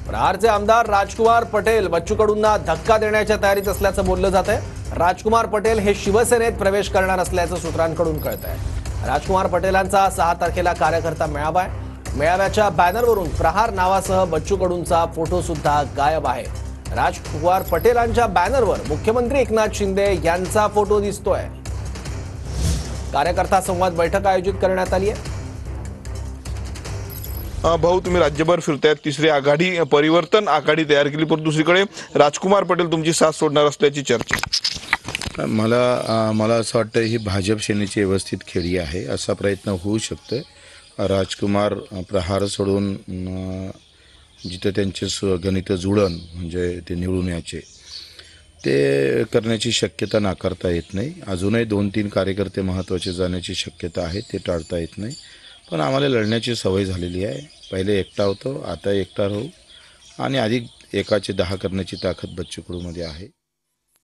प्रहारचे आमदार राजकुमार पटेल बच्चू कडूंना धक्का देण्याच्या तयारीत असल्याचं बोललं जात आहे। राजकुमार पटेल हे शिवसेनेत प्रवेश करणार असल्याचं सूत्रांकडून कळत आहे। राजकुमार पटेलांचा 6 तारखेला कार्यकर्ता मेळावा आहे। मेळाव्याच्या बॅनरवरून प्रहार नावासह बच्चू कडूंचा फोटो सुद्धा गायब आहे। राजकुमार पटेलांच्या बॅनरवर मुख्यमंत्री एकनाथ शिंदे यांचा फोटो दिसतोय। कार्यकर्ता संवाद बैठक आयोजित करण्यात आली आहे। भाऊ, तुम्ही राज्यभर फिरतायत, तिसरी आघाडी परिवर्तन आघाडी तयार केली, पण दुसरीकडे राजकुमार पटेल तुमची साथ सोडणार असल्याची चर्चा। मला असं वाटतं ही भाजप सेनेची व्यवस्थित खेळी आहे, असा प्रयत्न होऊ शकतो। राजकुमार प्रहार सोडून जिथे त्यांचे गणित जुळण म्हणजे ते निवडून यायचे ते करण्याची शक्यता नाकारता येत नाही। अजूनही 2-3 कार्यकर्ते महत्त्वाचे जाण्याची शक्यता आहे, ते टाळता येत नाही। पण आम्हाला लढण्याची सवय झालेली आहे। पहिले एकटा होतो, आता एकटा राहू आणि अधिक एकाचे 10 करण्याची ताकद बच्चू कडूमध्ये आहे।